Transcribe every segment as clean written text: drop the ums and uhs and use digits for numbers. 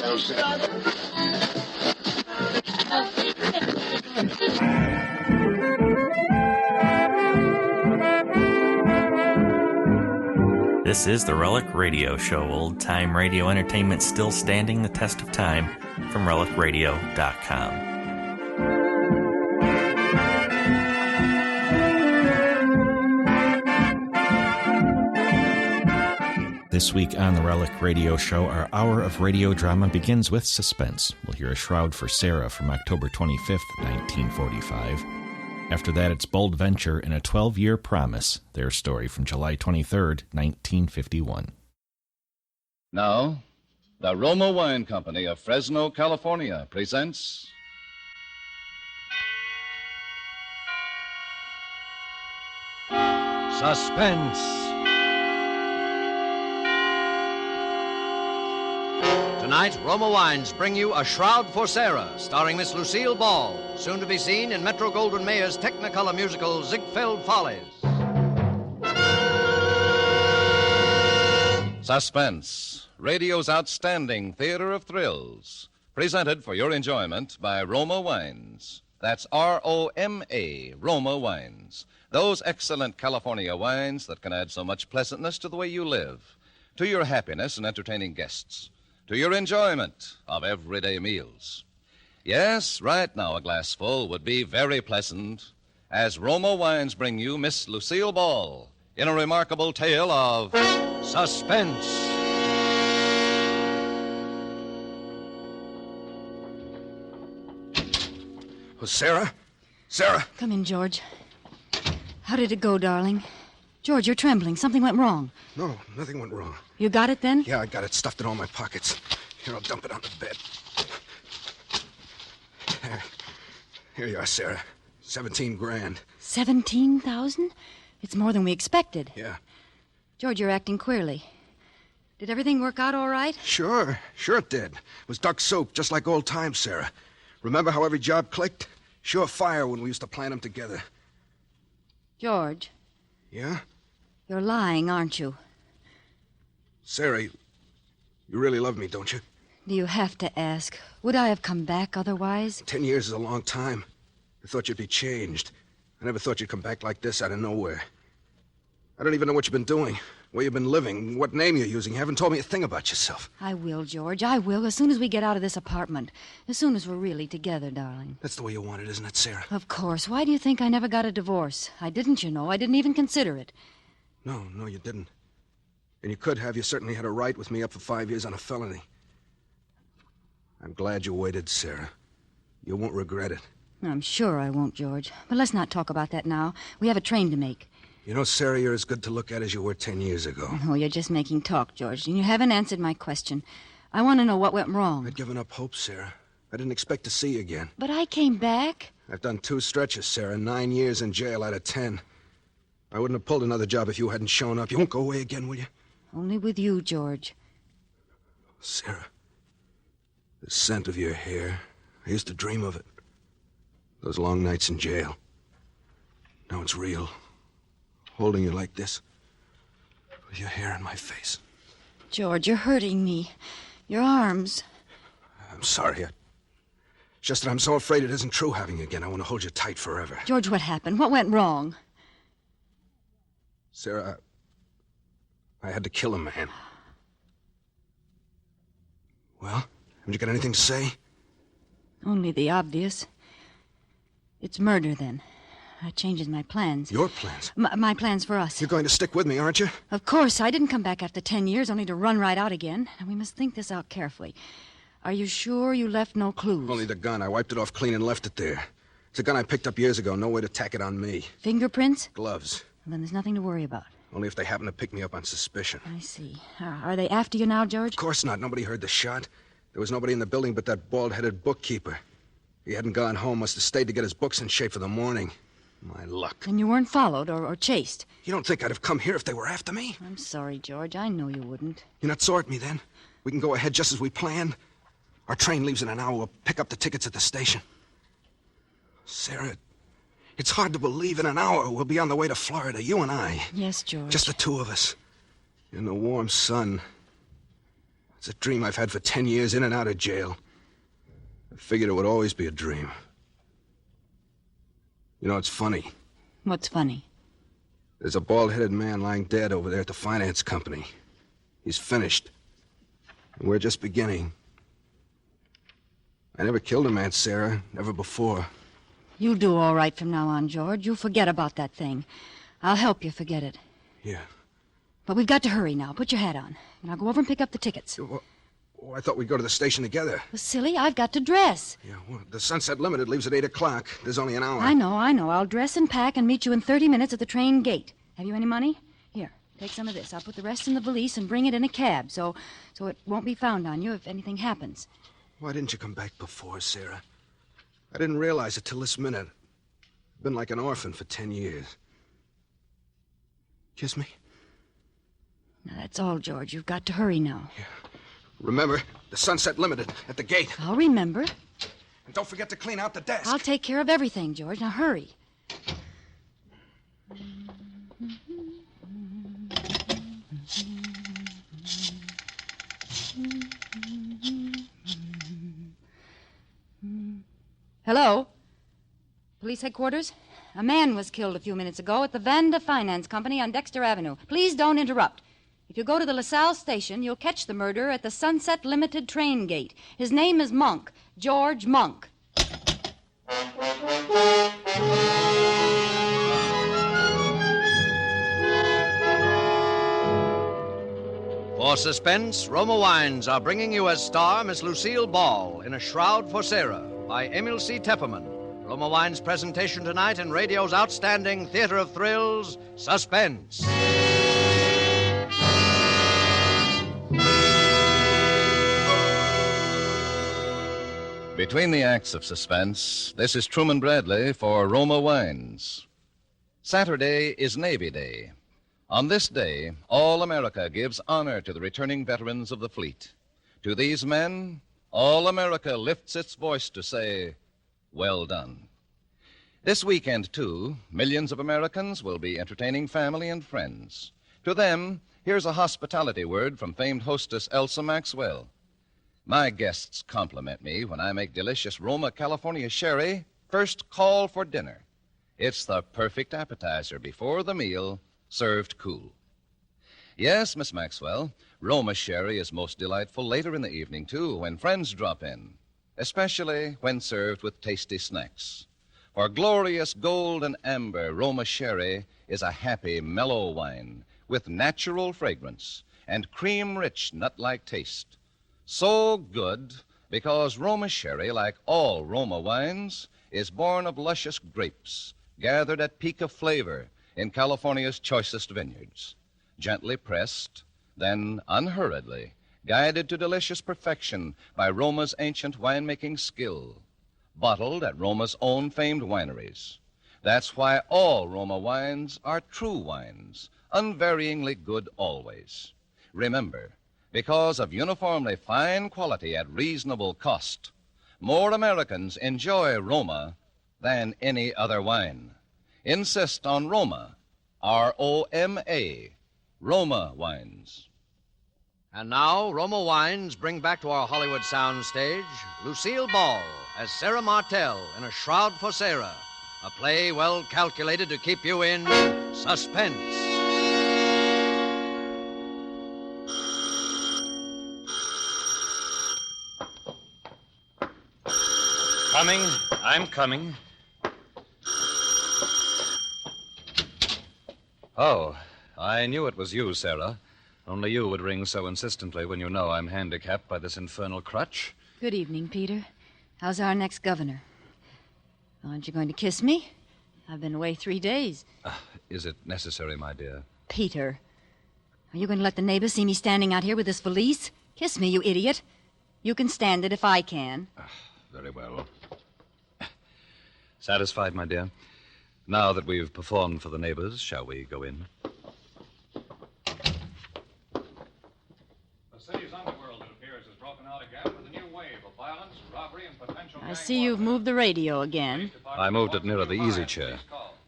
This is the Relic Radio Show, old-time radio entertainment still standing the test of time, from relicradio.com. This week on the Relic Radio Show, our hour of radio drama begins with Suspense. We'll hear A Shroud for Sarah from October 25th, 1945. After that, it's Bold Venture and A 12-Year Promise, their story from July 23rd, 1951. Now, the Roma Wine Company of Fresno, California presents... Suspense. Tonight, Roma Wines bring you A Shroud for Sarah, starring Miss Lucille Ball, soon to be seen in Metro-Goldwyn-Mayer's Technicolor musical Ziegfeld Follies. Suspense, radio's outstanding theater of thrills, presented for your enjoyment by Roma Wines. That's R-O-M-A, Roma Wines. Those excellent California wines that can add so much pleasantness to the way you live, to your happiness in entertaining guests, to your enjoyment of everyday meals. Yes, right now a glassful would be very pleasant, as Roma Wines bring you Miss Lucille Ball in a remarkable tale of suspense. Oh, Sarah? Sarah! Come in, George. How did it go, darling? George, you're trembling. Something went wrong. No, nothing went wrong. You got it then? Yeah, I got it stuffed in all my pockets. Here, I'll dump it on the bed. Here you are, Sarah. 17 grand. 17,000? It's more than we expected. Yeah. George, you're acting queerly. Did everything work out all right? Sure it did. It was duck soup, just like old times, Sarah. Remember how every job clicked? Sure fire when we used to plan them together. George. Yeah? You're lying, aren't you? Sarah, you really love me, don't you? Do you have to ask? Would I have come back otherwise? 10 years is a long time. I thought you'd be changed. I never thought you'd come back like this out of nowhere. I don't even know what you've been doing, where you've been living, what name you're using. You haven't told me a thing about yourself. I will, George. I will, as soon as we get out of this apartment. As soon as we're really together, darling. That's the way you want it, isn't it, Sarah? Of course. Why do you think I never got a divorce? I didn't, you know. I didn't even consider it. No, you didn't. And you could have. You certainly had a right with me up for 5 years on a felony. I'm glad you waited, Sarah. You won't regret it. I'm sure I won't, George. But let's not talk about that now. We have a train to make. You know, Sarah, you're as good to look at as you were 10 years ago. Oh, you're just making talk, George. And you haven't answered my question. I want to know what went wrong. I'd given up hope, Sarah. I didn't expect to see you again. But I came back. I've done 2 stretches, Sarah. 9 years in jail out of 10. I wouldn't have pulled another job if you hadn't shown up. You won't go away again, will you? Only with you, George. Sarah, the scent of your hair. I used to dream of it. Those long nights in jail. Now it's real. Holding you like this. With your hair in my face. George, you're hurting me. Your arms. I'm sorry. It's just that I'm so afraid it isn't true having you again. I want to hold you tight forever. George, what happened? What went wrong? Sarah, I had to kill a man. Well, haven't you got anything to say? Only the obvious. It's murder, then. That changes my plans. Your plans? My plans for us. You're going to stick with me, aren't you? Of course. I didn't come back after 10 years, only to run right out again. And we must think this out carefully. Are you sure you left no clues? Only the gun. I wiped it off clean and left it there. It's a gun I picked up years ago. No way to tack it on me. Fingerprints? Gloves. Well, then there's nothing to worry about. Only if they happen to pick me up on suspicion. I see. Are they after you now, George? Of course not. Nobody heard the shot. There was nobody in the building but that bald-headed bookkeeper. He hadn't gone home. Must have stayed to get his books in shape for the morning. My luck. And you weren't followed or chased? You don't think I'd have come here if they were after me? I'm sorry, George. I know you wouldn't. You're not sore at me, then? We can go ahead just as we planned? Our train leaves in an hour. We'll pick up the tickets at the station. Sarah, it's hard to believe in an hour we'll be on the way to Florida, you and I. Yes, George. Just the two of us. In the warm sun. It's a dream I've had for 10 years in and out of jail. I figured it would always be a dream. You know, it's funny. What's funny? There's a bald-headed man lying dead over there at the finance company. He's finished. And we're just beginning. I never killed a man, Sarah. Never before. You'll do all right from now on, George. You'll forget about that thing. I'll help you forget it. Yeah. But we've got to hurry now. Put your hat on. And I'll go over and pick up the tickets. I thought we'd go to the station together. Well, silly, I've got to dress. Yeah, well, the Sunset Limited leaves at 8 o'clock. There's only an hour. I know. I'll dress and pack and meet you in 30 minutes at the train gate. Have you any money? Here, take some of this. I'll put the rest in the valise and bring it in a cab so it won't be found on you if anything happens. Why didn't you come back before, Sarah? I didn't realize it till this minute. I've been like an orphan for 10 years. Kiss me? Now, that's all, George. You've got to hurry now. Yeah. Remember, the Sunset Limited at the gate. I'll remember. And don't forget to clean out the desk. I'll take care of everything, George. Now, hurry. Hello? Police headquarters? A man was killed a few minutes ago at the Vanda Finance Company on Dexter Avenue. Please don't interrupt. If you go to the LaSalle station, you'll catch the murderer at the Sunset Limited train gate. His name is Monk, George Monk. For Suspense, Roma Wines are bringing you as star Miss Lucille Ball in A Shroud for Sarah by Emil C. Tepperman. Roma Wines' presentation tonight in radio's outstanding theater of thrills, Suspense. Between the acts of Suspense, this is Truman Bradley for Roma Wines. Saturday is Navy Day. On this day, all America gives honor to the returning veterans of the fleet. To these men, all America lifts its voice to say, well done. This weekend, too, millions of Americans will be entertaining family and friends. To them, here's a hospitality word from famed hostess Elsa Maxwell. My guests compliment me when I make delicious Roma California sherry first call for dinner. It's the perfect appetizer before the meal, served cool. Yes, Miss Maxwell, Roma sherry is most delightful later in the evening, too, when friends drop in, especially when served with tasty snacks. For glorious gold and amber, Roma sherry is a happy, mellow wine with natural fragrance and cream-rich, nut-like taste. So good because Roma sherry, like all Roma wines, is born of luscious grapes gathered at peak of flavor in California's choicest vineyards. Gently pressed, then unhurriedly guided to delicious perfection by Roma's ancient winemaking skill. Bottled at Roma's own famed wineries. That's why all Roma wines are true wines, unvaryingly good always. Remember, because of uniformly fine quality at reasonable cost, more Americans enjoy Roma than any other wine. Insist on Roma, R-O-M-A, Roma wines. And now, Roma Wines bring back to our Hollywood soundstage Lucille Ball as Sarah Martell in A Shroud for Sarah, a play well calculated to keep you in suspense. Coming. I'm coming. Oh, I knew it was you, Sarah. Only you would ring so insistently when you know I'm handicapped by this infernal crutch. Good evening, Peter. How's our next governor? Aren't you going to kiss me? I've been away 3 days. Is it necessary, my dear? Peter, are you going to let the neighbors see me standing out here with this valise? Kiss me, you idiot. You can stand it if I can. Very well. Satisfied, my dear? Now that we've performed for the neighbors, shall we go in? The city's underworld, it appears, has broken out again with a new wave of violence, robbery, and potential... I see you've moved the radio again. I moved it nearer the easy chair.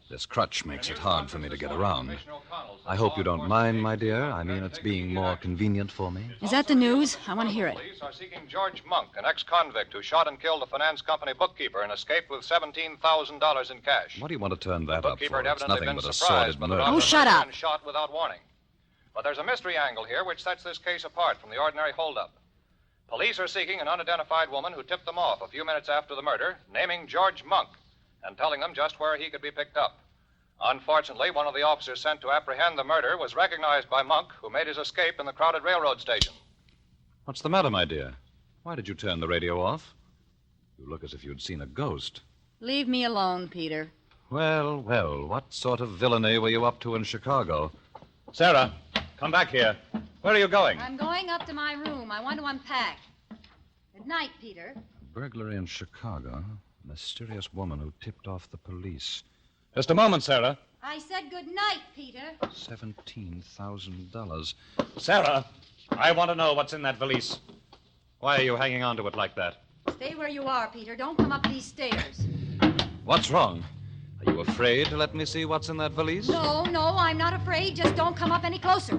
This crutch makes it hard for me to get around. I hope you don't mind, my dear. I mean, it's being more convenient for me. Is that the news? I want to hear it. Police are seeking George Monk, an ex-convict who shot and killed the finance company bookkeeper and escaped with $17,000 in cash. What do you want to turn that The up bookkeeper for? had It's evidently nothing been but a surprised sordid by the murder. Oh, shut up. and shot without warning. But there's a mystery angle here which sets this case apart from the ordinary holdup. Police are seeking an unidentified woman who tipped them off a few minutes after the murder, naming George Monk and telling them just where he could be picked up. Unfortunately, one of the officers sent to apprehend the murderer was recognized by Monk, who made his escape in the crowded railroad station. What's the matter, my dear? Why did you turn the radio off? You look as if you'd seen a ghost. Leave me alone, Peter. Well, what sort of villainy were you up to in Chicago? Sarah, come back here. Where are you going? I'm going up to my room. I want to unpack. Good night, Peter. Burglary in Chicago. A mysterious woman who tipped off the police. Just a moment, Sarah. I said good night, Peter. $17,000. Sarah, I want to know what's in that valise. Why are you hanging on to it like that? Stay where you are, Peter. Don't come up these stairs. What's wrong? Are you afraid to let me see what's in that valise? No, I'm not afraid. Just don't come up any closer.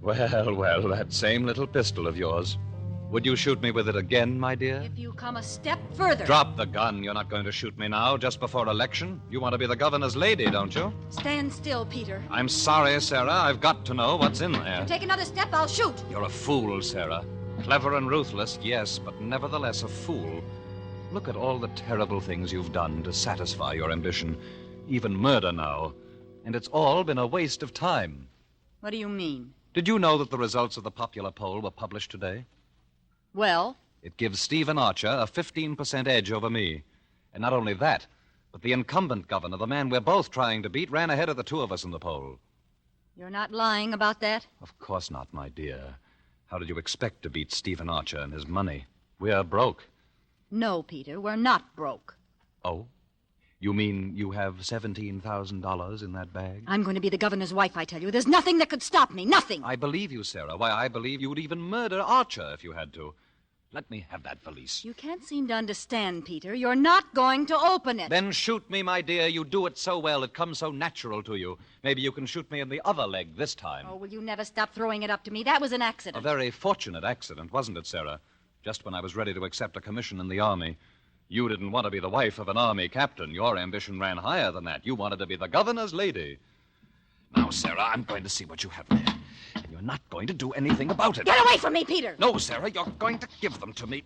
Well, that same little pistol of yours. Would you shoot me with it again, my dear? If you come a step further. Drop the gun. You're not going to shoot me now, just before election. You want to be the governor's lady, don't you? Stand still, Peter. I'm sorry, Sarah. I've got to know what's in there. You take another step, I'll shoot. You're a fool, Sarah. Clever and ruthless, yes, but nevertheless a fool. Look at all the terrible things you've done to satisfy your ambition. Even murder now. And it's all been a waste of time. What do you mean? Did you know that the results of the popular poll were published today? Well? It gives Stephen Archer a 15% edge over me. And not only that, but the incumbent governor, the man we're both trying to beat, ran ahead of the two of us in the poll. You're not lying about that? Of course not, my dear. How did you expect to beat Stephen Archer and his money? We're broke. No, Peter, we're not broke. Oh? You mean you have $17,000 in that bag? I'm going to be the governor's wife, I tell you. There's nothing that could stop me. Nothing. I believe you, Sarah. Why, I believe you would even murder Archer if you had to. Let me have that valise. You can't seem to understand, Peter. You're not going to open it. Then shoot me, my dear. You do it so well. It comes so natural to you. Maybe you can shoot me in the other leg this time. Oh, will you never stop throwing it up to me? That was an A accident. very fortunate accident, wasn't it, Sarah? Just when I was ready to accept a commission in the Army. You didn't want to be the wife of an Army captain. Your ambition ran higher than that. You wanted to be the governor's lady. Now, Sarah, I'm going to see what you have there. And you're not going to do anything about it. Get away from me, Peter! No, Sarah, you're going to give them to me.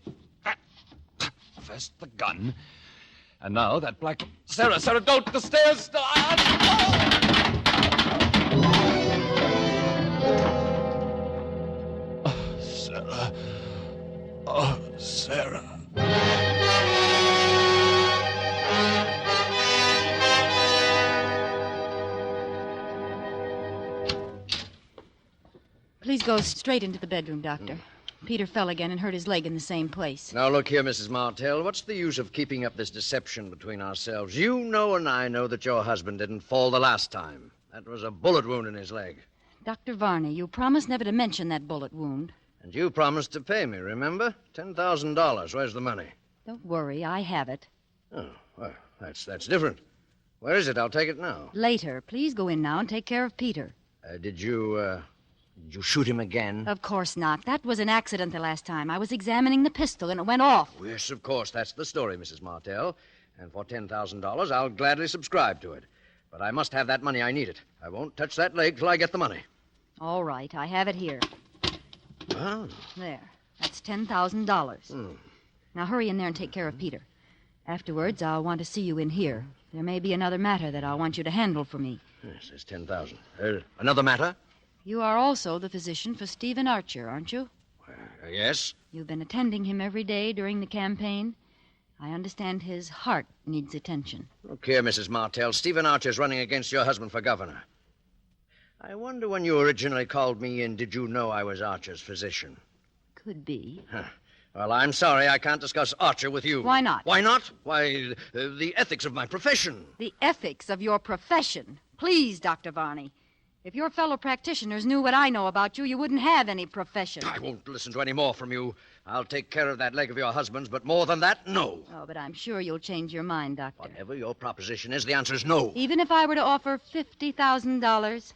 First the gun. And now that black... Sarah, don't! The stairs! Sarah. Oh, Sarah. Please go straight into the bedroom, Doctor. Peter fell again and hurt his leg in the same place. Now, look here, Mrs. Martell. What's the use of keeping up this deception between ourselves? You know and I know that your husband didn't fall the last time. That was a bullet wound in his leg. Dr. Varney, you promised never to mention that bullet wound. And you promised to pay me, remember? $10,000. Where's the money? Don't worry, I have it. Oh, well, that's different. Where is it? I'll take it now. Later. Please go in now and take care of Peter. Did you shoot him again? Of course not. That was an accident the last time. I was examining the pistol and it went off. Oh, yes, of course. That's the story, Mrs. Martell. And for $10,000, I'll gladly subscribe to it. But I must have that money. I need it. I won't touch that leg till I get the money. All right, I have it here. Oh. There. That's $10,000. Now hurry in there and take care of Peter. Afterwards, I'll want to see you in here. There may be another matter that I'll want you to handle for me. Yes, there's $10,000. Another matter? You are also the physician for Stephen Archer, aren't you? Yes. You've been attending him every day during the campaign. I understand his heart needs attention. Look here, Mrs. Martell. Stephen Archer's running against your husband for governor. I wonder when you originally called me in, did you know I was Archer's physician? Could be. Well, I'm sorry I can't discuss Archer with you. Why not? Why not? Why, the ethics of my profession. The ethics of your profession. Please, Dr. Varney. If your fellow practitioners knew what I know about you, you wouldn't have any profession. I won't listen to any more from you. I'll take care of that leg of your husband's, but more than that, no. Oh, but I'm sure you'll change your mind, Doctor. Whatever your proposition is, the answer is no. Even if I were to offer $50,000?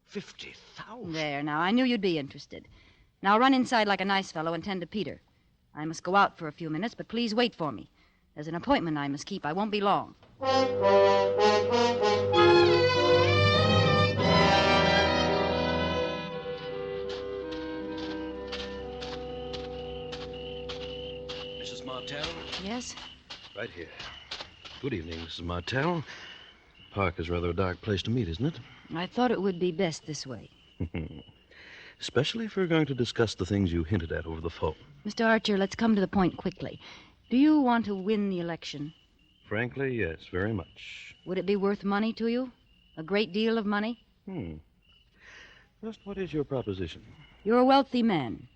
50,000? There, now, I knew you'd be interested. Now run inside like a nice fellow and tend to Peter. I must go out for a few minutes, but please wait for me. There's an appointment I must keep. I won't be long. Mrs. Martell? Yes? Right here. Good evening, Mrs. Martell. Park is rather a dark place to meet, isn't it? I thought it would be best this way. Especially if we're going to discuss the things you hinted at over the phone. Mr. Archer, let's come to the point quickly. Do you want to win the election? Frankly, yes, very much. Would it be worth money to you? A great deal of money? Just what is your proposition? You're a wealthy man.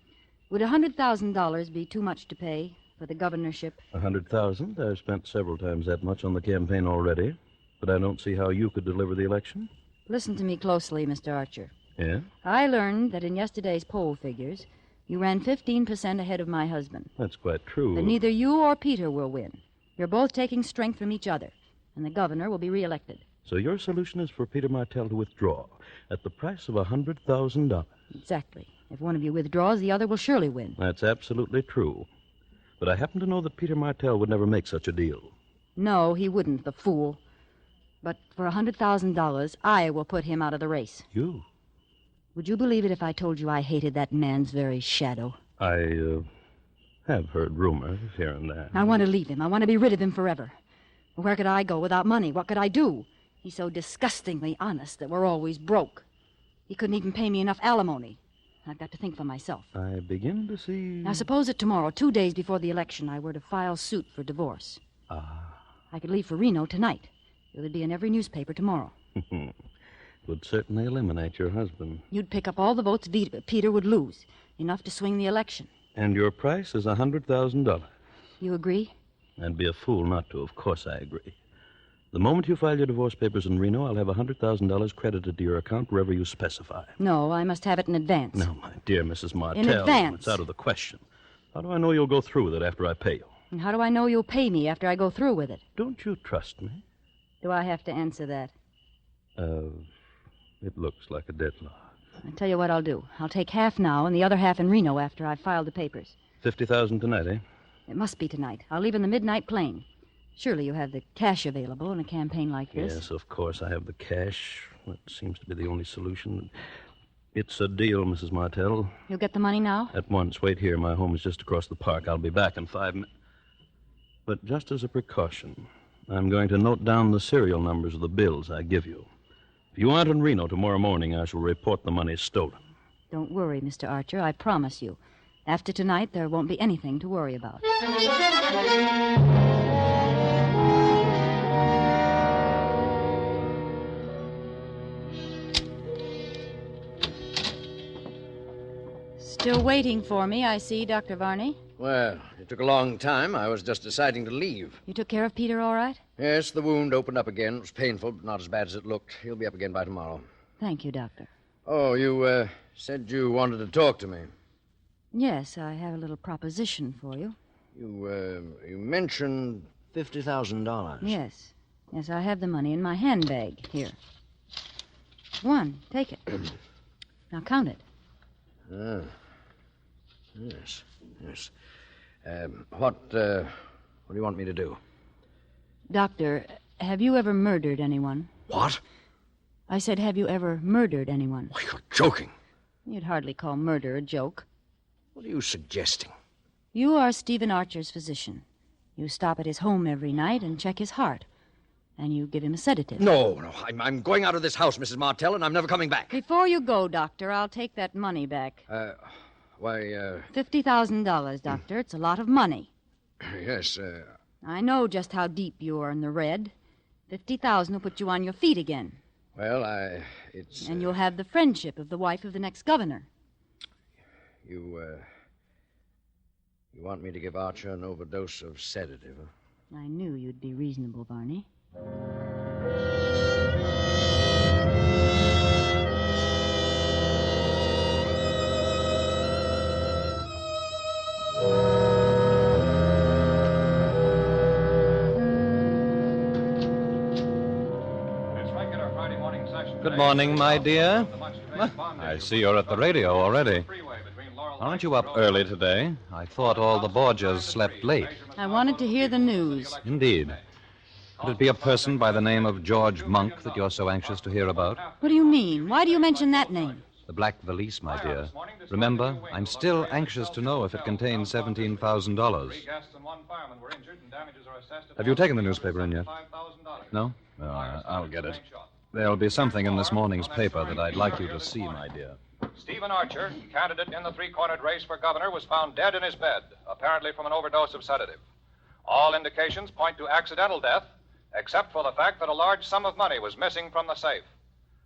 Would $100,000 be too much to pay for the governorship? 100,000? I've spent several times that much on the campaign already, but I don't see how you could deliver the election. Listen to me closely, Mr. Archer. Yeah? I learned that in yesterday's poll figures, you ran 15% ahead of my husband. That's quite true. But neither you or Peter will win. You're both taking strength from each other, and the governor will be reelected. So your solution is for Peter Martell to withdraw at the price of $100,000. Exactly. If one of you withdraws, the other will surely win. That's absolutely true. But I happen to know that Peter Martell would never make such a deal. No, he wouldn't, the fool. But for $100,000, I will put him out of the race. You? Would you believe it if I told you I hated that man's very shadow? I have heard rumors here and there. I want to leave him. I want to be rid of him forever. Where could I go without money? What could I do? He's so disgustingly honest that we're always broke. He couldn't even pay me enough alimony. I've got to think for myself. I begin to see... Now, suppose that tomorrow, 2 days before the election, I were to file suit for divorce. I could leave for Reno tonight. It would be in every newspaper tomorrow. Would certainly eliminate your husband. You'd pick up all the votes Peter would lose, enough to swing the election. And your price is $100,000. You agree? I'd be a fool not to. Of course I agree. The moment you file your divorce papers in Reno, I'll have $100,000 credited to your account wherever you specify. No, I must have it in advance. No, my dear Mrs. Martell. In advance. It's out of the question. How do I know you'll go through with it after I pay you? And how do I know you'll pay me after I go through with it? Don't you trust me? Do I have to answer that? It looks like a deadlock. I'll tell you what I'll do. I'll take half now and the other half in Reno after I've filed the papers. $50,000 tonight, eh? It must be tonight. I'll leave in the midnight plane. Surely you have the cash available in a campaign like this. Yes, of course I have the cash. That seems to be the only solution. It's a deal, Mrs. Martell. You'll get the money now? At once. Wait here. My home is just across the park. I'll be back in 5 minutes. But just as a precaution, I'm going to note down the serial numbers of the bills I give you. If you aren't in Reno tomorrow morning, I shall report the money stolen. Don't worry, Mr. Archer. I promise you. After tonight, there won't be anything to worry about. Still waiting for me, I see, Dr. Varney. Well, it took a long time. I was just deciding to leave. You took care of Peter all right? Yes, the wound opened up again. It was painful, but not as bad as it looked. He'll be up again by tomorrow. Thank you, Doctor. Oh, you said you wanted to talk to me. Yes, I have a little proposition for you. You mentioned $50,000. Yes. Yes, I have the money in my handbag. Here. One. Take it. Now count it. Yes. What do you want me to do? Doctor, have you ever murdered anyone? What? I said, have you ever murdered anyone? Why, you're joking. You'd hardly call murder a joke. What are you suggesting? You are Stephen Archer's physician. You stop at his home every night and check his heart. And you give him a sedative. No. I'm going out of this house, Mrs. Martell, and I'm never coming back. Before you go, Doctor, I'll take that money back. $50,000, Doctor. It's a lot of money. Yes, I know just how deep you are in the red. $50,000 will put you on your feet again. Well, And you'll have the friendship of the wife of the next governor. You want me to give Archer an overdose of sedative, huh? I knew you'd be reasonable, Varney. Good morning, my dear. I see you're at the radio already. Aren't you up early today? I thought all the Borgias slept late. I wanted to hear the news. Indeed. Could it be a person by the name of George Monk that you're so anxious to hear about? What do you mean? Why do you mention that name? The black valise, my dear. Remember, I'm still anxious to know if it contains $17,000. Have you taken the newspaper in yet? No? Well, I'll get it. There'll be something in this morning's paper that I'd like you to see, my dear. Stephen Archer, candidate in the three-cornered race for governor, was found dead in his bed, apparently from an overdose of sedative. All indications point to accidental death, except for the fact that a large sum of money was missing from the safe.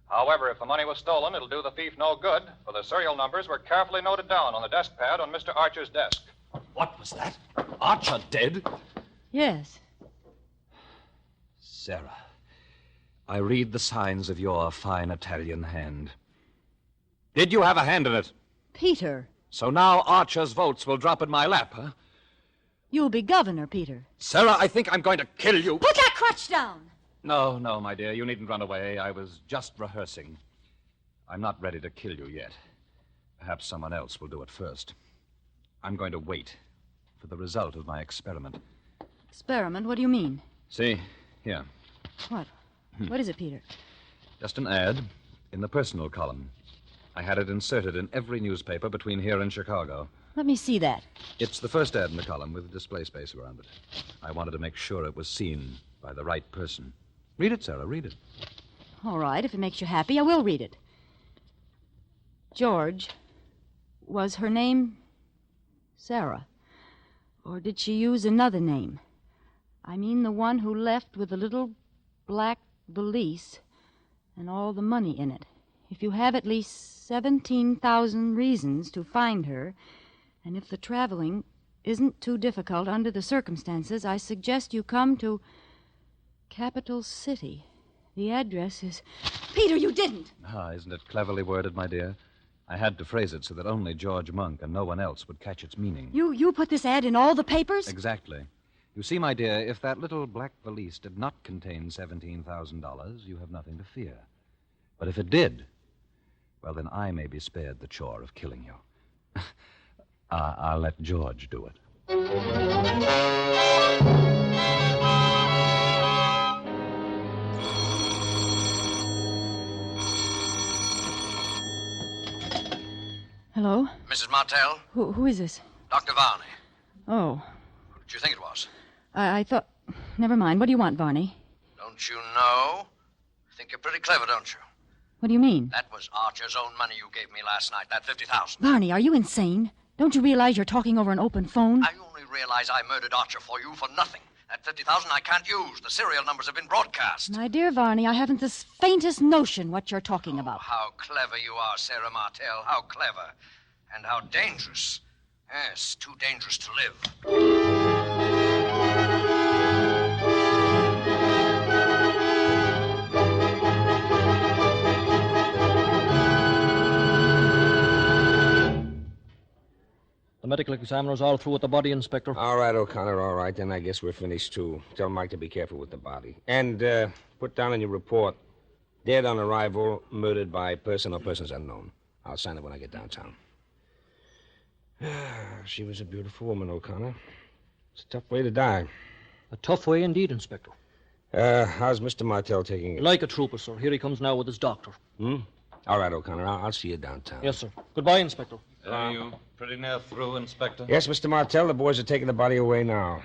However, if the money was stolen, it'll do the thief no good, for the serial numbers were carefully noted down on the desk pad on Mr. Archer's desk. What was that? Archer dead? Yes. Sarah, I read the signs of your fine Italian hand. Did you have a hand in it? Peter. So now Archer's votes will drop in my lap, huh? You'll be governor, Peter. Sarah, I think I'm going to kill you. Put that crutch down! No, my dear. You needn't run away. I was just rehearsing. I'm not ready to kill you yet. Perhaps someone else will do it first. I'm going to wait for the result of my experiment. Experiment? What do you mean? See, here. What? What is it, Peter? Just an ad in the personal column. I had it inserted in every newspaper between here and Chicago. Let me see that. It's the first ad in the column with display space around it. I wanted to make sure it was seen by the right person. Read it, Sarah, read it. All right, if it makes you happy, I will read it. George, was her name Sarah? Or did she use another name? I mean the one who left with the little black valise and all the money in it. If you have at least 17,000 reasons to find her, and if the traveling isn't too difficult under the circumstances, I suggest you come to Capital City. The address is... Peter, you didn't! Isn't it cleverly worded, my dear? I had to phrase it so that only George Monk and no one else would catch its meaning. You put this ad in all the papers? Exactly. You see, my dear, if that little black valise did not contain $17,000, you have nothing to fear. But if it did, well, then I may be spared the chore of killing you. I'll let George do it. Hello? Mrs. Martell? Who is this? Dr. Varney. Oh. What do you think it was? I thought... Never mind. What do you want, Varney? Don't you know? I think you're pretty clever, don't you? What do you mean? That was Archer's own money you gave me last night, that $50,000. Varney, are you insane? Don't you realize you're talking over an open phone? I only realize I murdered Archer for you for nothing. That $50,000 I can't use. The serial numbers have been broadcast. My dear Varney, I haven't the faintest notion what you're talking about. How clever you are, Sarah Martell. How clever. And how dangerous. Yes, too dangerous to live. The medical examiner's all through with the body, Inspector. All right, O'Connor, all right. Then I guess we're finished, too. Tell Mike to be careful with the body. And put down in your report, dead on arrival, murdered by person or persons unknown. I'll sign it when I get downtown. She was a beautiful woman, O'Connor. It's a tough way to die. A tough way indeed, Inspector. How's Mr. Martell taking it? Like a trooper, sir. Here he comes now with his doctor. All right, O'Connor, I'll see you downtown. Yes, sir. Goodbye, Inspector. Are you pretty near through, Inspector? Yes, Mr. Martell, the boys are taking the body away now.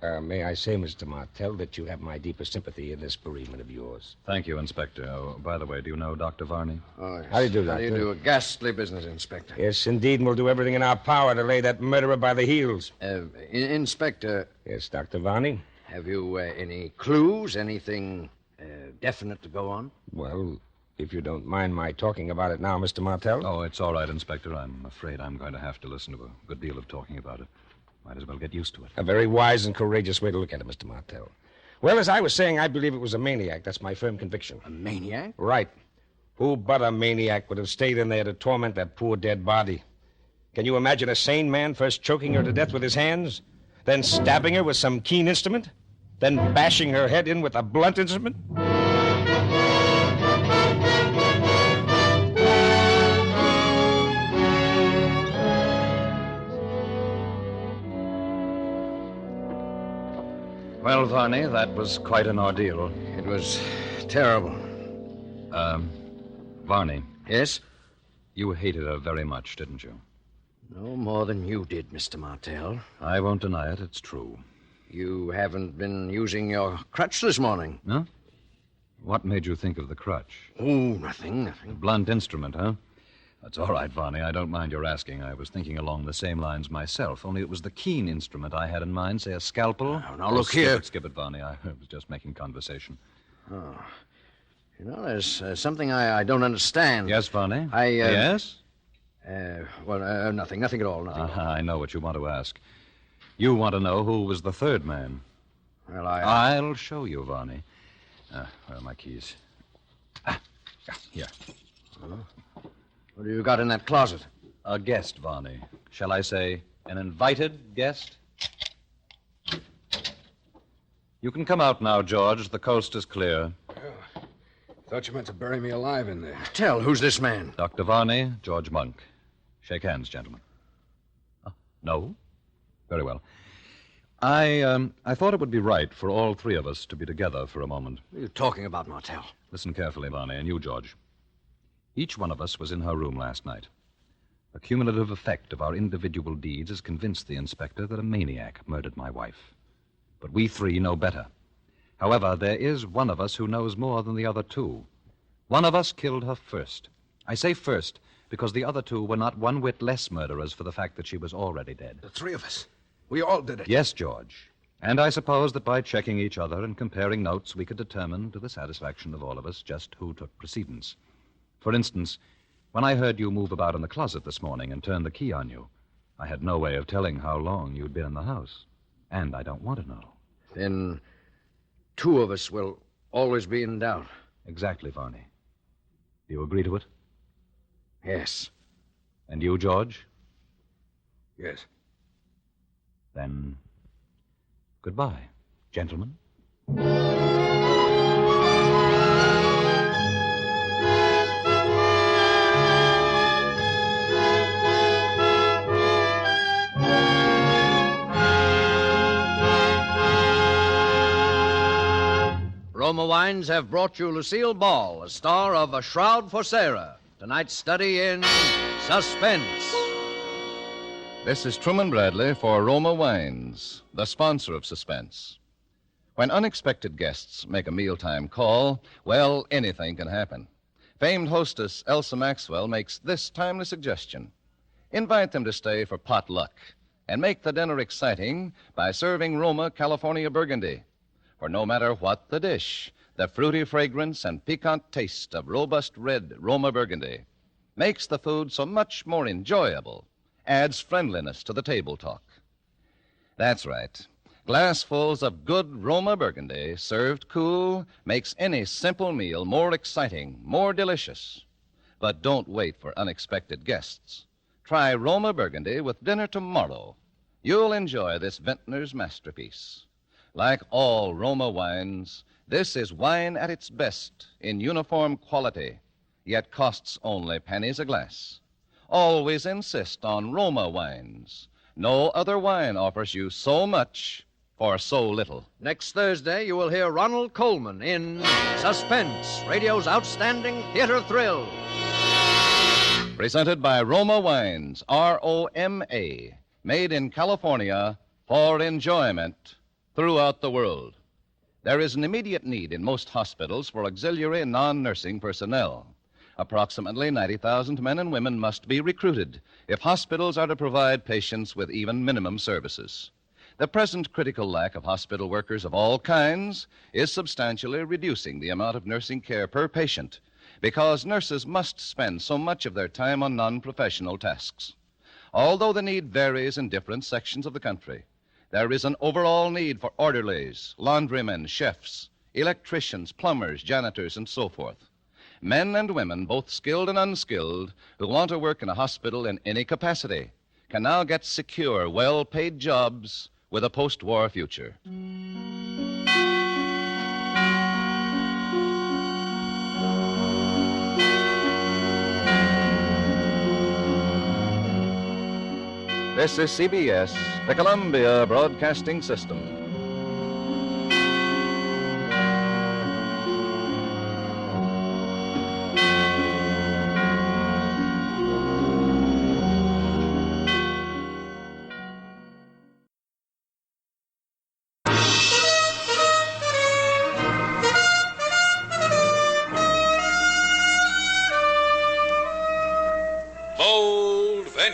May I say, Mr. Martell, that you have my deepest sympathy in this bereavement of yours. Thank you, Inspector. Oh, by the way, do you know Dr. Varney? Oh, yes. How do you do, Doctor? How do you do? A ghastly business, Inspector. Yes, indeed, and we'll do everything in our power to lay that murderer by the heels. Inspector... Yes, Dr. Varney? Have you any clues, anything definite to go on? Well, if you don't mind my talking about it now, Mr. Martell. Oh, it's all right, Inspector. I'm afraid I'm going to have to listen to a good deal of talking about it. Might as well get used to it. A very wise and courageous way to look at it, Mr. Martell. Well, as I was saying, I believe it was a maniac. That's my firm conviction. A maniac? Right. Who but a maniac would have stayed in there to torment that poor dead body? Can you imagine a sane man first choking her to death with his hands, then stabbing her with some keen instrument, then bashing her head in with a blunt instrument? Well, Varney, that was quite an ordeal. It was terrible. Varney, Yes? you hated her very much, didn't you? No more than you did, Mr. Martell. I won't deny it. It's true. You haven't been using your crutch this morning. Huh? What made you think of the crutch? Oh, nothing. Blunt instrument, huh? That's all right, Varney. I don't mind your asking. I was thinking along the same lines myself, only it was the keen instrument I had in mind, say a scalpel. Now, look here. Skip it, Varney. I was just making conversation. Oh. You know, there's something I don't understand. Yes, Varney? Yes? Yes? Nothing at all, nothing. I know what you want to ask. You want to know who was the third man. Well, I'll show you, Varney. Where are my keys? Here. What do you got in that closet? A guest, Varney. Shall I say an invited guest? You can come out now, George. The coast is clear. Thought you meant to bury me alive in there. Tell, who's this man? Dr. Varney, George Monk. Shake hands, gentlemen. No? Very well. I thought it would be right for all three of us to be together for a moment. What are you talking about, Martell? Listen carefully, Varney, and you, George. Each one of us was in her room last night. The cumulative effect of our individual deeds has convinced the inspector that a maniac murdered my wife. But we three know better. However, there is one of us who knows more than the other two. One of us killed her first. I say first because the other two were not one whit less murderers for the fact that she was already dead. The three of us. We all did it. Yes, George. And I suppose that by checking each other and comparing notes, we could determine, to the satisfaction of all of us, just who took precedence. For instance, when I heard you move about in the closet this morning and turn the key on you, I had no way of telling how long you'd been in the house. And I don't want to know. Then two of us will always be in doubt. Exactly, Varney. Do you agree to it? Yes. And you, George? Yes. Then, goodbye, gentlemen. Roma Wines have brought you Lucille Ball, a star of A Shroud for Sarah. Tonight's study in Suspense. This is Truman Bradley for Roma Wines, the sponsor of Suspense. When unexpected guests make a mealtime call, well, anything can happen. Famed hostess Elsa Maxwell makes this timely suggestion. Invite them to stay for potluck and make the dinner exciting by serving Roma California Burgundy. For no matter what the dish, the fruity fragrance and piquant taste of robust red Roma Burgundy makes the food so much more enjoyable, adds friendliness to the table talk. That's right. Glassfuls of good Roma Burgundy, served cool, makes any simple meal more exciting, more delicious. But don't wait for unexpected guests. Try Roma Burgundy with dinner tomorrow. You'll enjoy this vintner's masterpiece. Like all Roma wines, this is wine at its best in uniform quality, yet costs only pennies a glass. Always insist on Roma wines. No other wine offers you so much for so little. Next Thursday, you will hear Ronald Coleman in Suspense, radio's outstanding theater thrill. Presented by Roma Wines, R-O-M-A, made in California for enjoyment throughout the world. There is an immediate need in most hospitals for auxiliary and non-nursing personnel. Approximately 90,000 men and women must be recruited if hospitals are to provide patients with even minimum services. The present critical lack of hospital workers of all kinds is substantially reducing the amount of nursing care per patient because nurses must spend so much of their time on non-professional tasks. Although the need varies in different sections of the country, there is an overall need for orderlies, laundrymen, chefs, electricians, plumbers, janitors, and so forth. Men and women, both skilled and unskilled, who want to work in a hospital in any capacity, can now get secure, well-paid jobs with a post-war future. This is CBS, the Columbia Broadcasting System.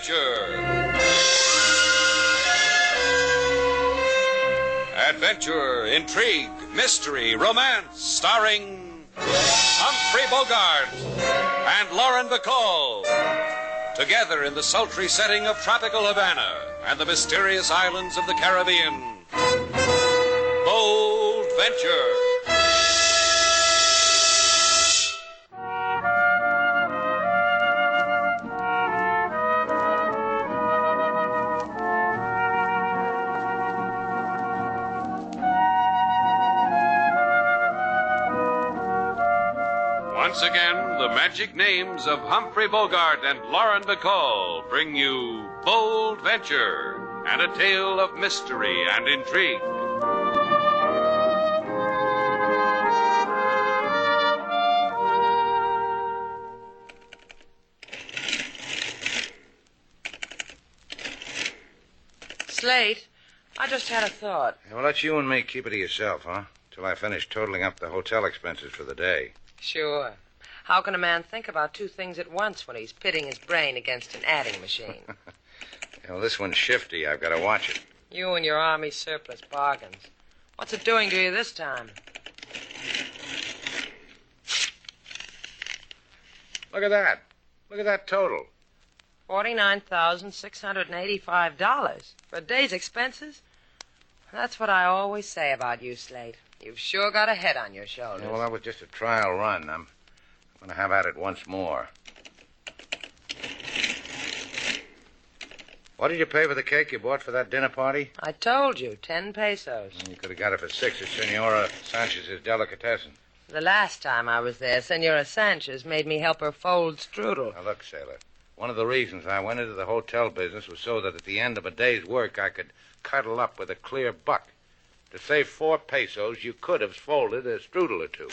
Venture. Adventure, intrigue, mystery, romance, starring Humphrey Bogart and Lauren Bacall. Together in the sultry setting of tropical Havana and the mysterious islands of the Caribbean. Bold Venture. Once again, the magic names of Humphrey Bogart and Lauren Bacall bring you Bold Venture and a tale of mystery and intrigue. Slate, I just had a thought. Well, let you and me keep it to yourself, huh? Till I finish totaling up the hotel expenses for the day. Sure. How can a man think about two things at once when he's pitting his brain against an adding machine? Well, this one's shifty. I've got to watch it. You and your Army surplus bargains. What's it doing to you this time? Look at that. Look at that total. $49,685 for a day's expenses? That's what I always say about you, Slate. You've sure got a head on your shoulders. Yeah, well, that was just a trial run. I'm going to have at it once more. What did you pay for the cake you bought for that dinner party? I told you, 10 pesos. You could have got it for 6 at Senora Sanchez's delicatessen. The last time I was there, Senora Sanchez made me help her fold strudel. Now, look, sailor, one of the reasons I went into the hotel business was so that at the end of a day's work I could cuddle up with a clear buck. To save 4 pesos, you could have folded a strudel or two.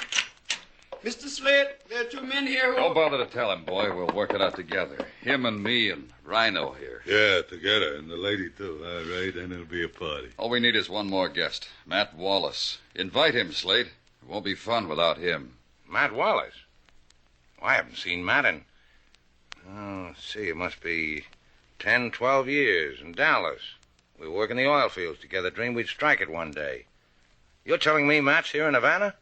Mr. Slade, there are 2 men here who... Don't bother to tell him, boy. We'll work it out together. Him and me and Rhino here. Yeah, together. And the lady, too. All right, then it'll be a party. All we need is one more guest, Matt Wallace. Invite him, Slate. It won't be fun without him. Matt Wallace? Well, I haven't seen Matt in... Oh, let's see, it must be 10, 12 years in Dallas. We were working the oil fields together, dreamed we'd strike it one day. You're telling me Matt's here in Havana?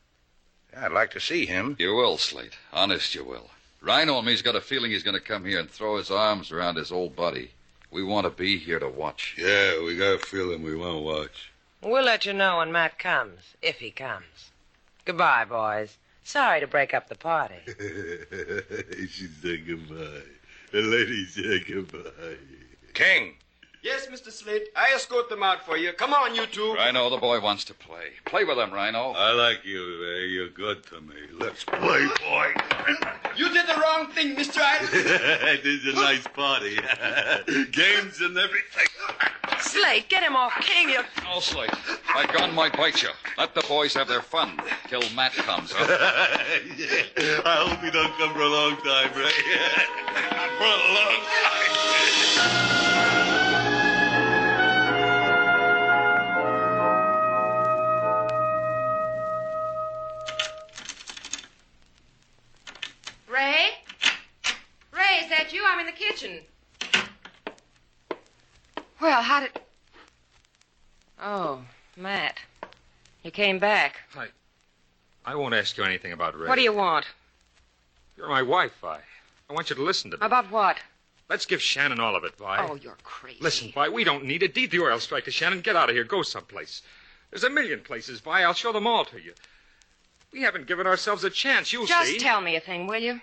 Yeah, I'd like to see him. You will, Slate. Honest, you will. Rhino and me's got a feeling he's going to come here and throw his arms around his old buddy. We want to be here to watch. Yeah, we got a feeling we want to watch. We'll let you know when Matt comes, if he comes. Goodbye, boys. Sorry to break up the party. She said goodbye. The lady said goodbye. King. Yes, Mr. Slate. I escort them out for you. Come on, you two. Rhino, the boy wants to play. Play with him, Rhino. I like you, You're good to me. Let's play, boy. You did the wrong thing, Mr. This is a nice party. Games and everything. Slate, get him off King. No, Slate. My gun might bite you. Let the boys have their fun till Matt comes, huh? I hope he don't come for a long time, Ray. For a long time. Ray? Ray, is that you? I'm in the kitchen. Well, how did... Oh, Matt. You came back. I won't ask you anything about Ray. What do you want? You're my wife, Vi. I want you to listen to me. About what? Let's give Shannon all of it, Vi. Oh, you're crazy. Listen, Vi, we don't need it. Deed the oil strike to Shannon. Get out of here. Go someplace. There's a million places, Vi. I'll show them all to you. We haven't given ourselves a chance. You'll see. Just tell me a thing, will you?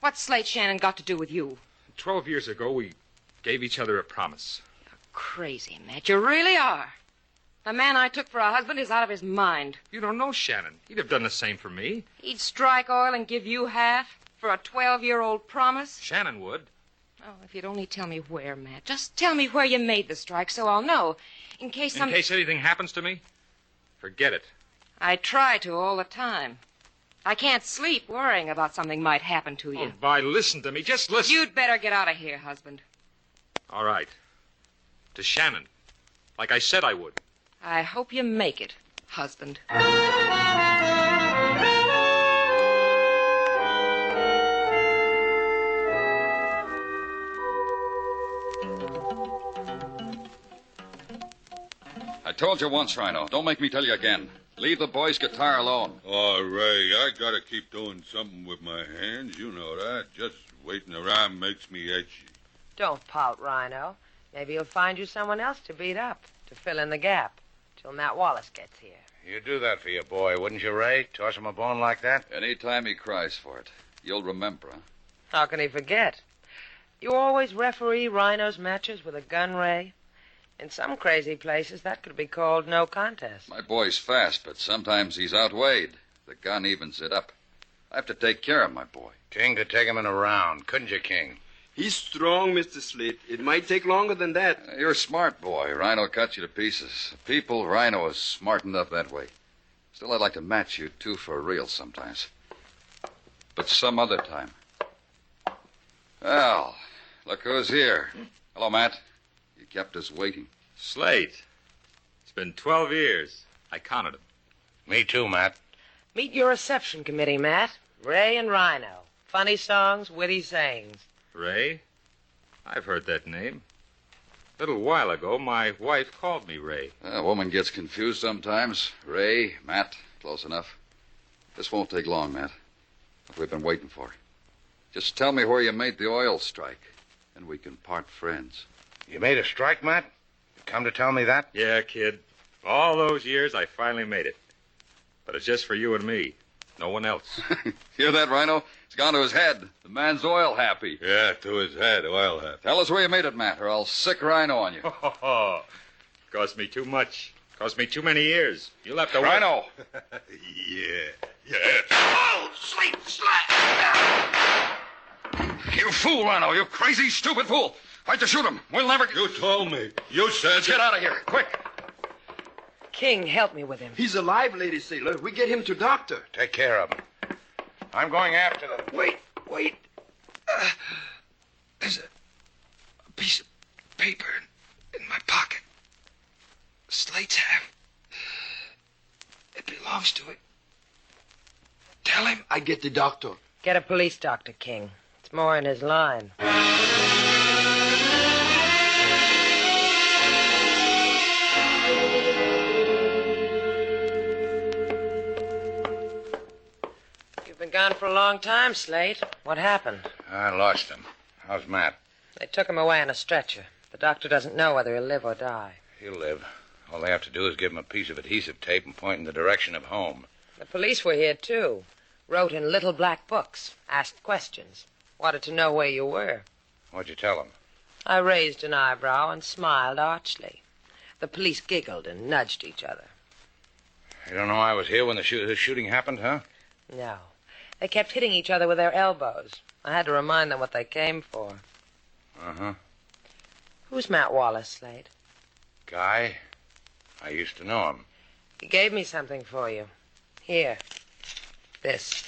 What's Slate Shannon got to do with you? 12 years ago, we gave each other a promise. You're crazy, Matt. You really are. The man I took for a husband is out of his mind. You don't know Shannon. He'd have done the same for me. He'd strike oil and give you half for a 12-year-old promise? Shannon would. Oh, if you'd only tell me where, Matt. Just tell me where you made the strike so I'll know. In case anything happens to me, forget it. I try to all the time. I can't sleep worrying about something might happen to you. Oh, Vi, listen to me. Just listen. You'd better get out of here, husband. All right. To Shannon. Like I said I would. I hope you make it, husband. told you once, Rhino. Don't make me tell you again. Leave the boy's guitar alone. Oh, Ray, I gotta keep doing something with my hands. You know that. Just waiting around makes me itchy. Don't pout, Rhino. Maybe you'll find you someone else to beat up, to fill in the gap, till Matt Wallace gets here. You'd do that for your boy, wouldn't you, Ray? Toss him a bone like that? Any time he cries for it. You'll remember, huh? How can he forget? You always referee Rhino's matches with a gun, Ray? In some crazy places, that could be called no contest. My boy's fast, but sometimes he's outweighed. The gun evens it up. I have to take care of my boy. King could take him in a round, couldn't you, King? He's strong, Mr. Slate. It might take longer than that. You're a smart boy. Rhino cut you to pieces. People, Rhino is smartened up that way. Still, I'd like to match you two for real sometimes. But some other time. Well, look who's here. Hello, Matt. You kept us waiting. Slate. It's been 12 years. I counted them. Me too, Matt. Meet your reception committee, Matt. Ray and Rhino. Funny songs, witty sayings. Ray? I've heard that name. A little while ago, my wife called me Ray. A woman gets confused sometimes. Ray, Matt, close enough. This won't take long, Matt. What we've been waiting for. Just tell me where you made the oil strike, and we can part friends. You made a strike, Matt? You come to tell me that? Yeah, kid. All those years, I finally made it. But it's just for you and me. No one else. Hear that, Rhino? It's gone to his head. The man's oil happy. Yeah, to his head, oil happy. Tell us where you made it, Matt, or I'll sick Rhino on you. Cost me too much. Cost me too many years. You'll have to... Rhino! Yeah. Oh, Slate, You fool, Rhino. You crazy, stupid fool. Why'd you shoot him? We'll never... You told me. You said... Let's get out of here, quick. King, help me with him. He's alive, Lady Sailor. We get him to doctor. Take care of him. I'm going after them. Wait. There's a piece of paper in my pocket. Slate's hand. It belongs to it. Tell him I get the doctor. Get a police doctor, King. It's more in his line. You've been gone for a long time, Slate. What happened? I lost him. How's Matt? They took him away on a stretcher. The doctor doesn't know whether he'll live or die. He'll live. All they have to do is give him a piece of adhesive tape and point in the direction of home. The police were here, too. Wrote in little black books. Asked questions. Wanted to know where you were. What'd you tell them? I raised an eyebrow and smiled archly. The police giggled and nudged each other. You don't know I was here when the shooting happened, huh? No. They kept hitting each other with their elbows. I had to remind them what they came for. Uh-huh. Who's Matt Wallace, Slade? Guy? I used to know him. He gave me something for you. Here. This.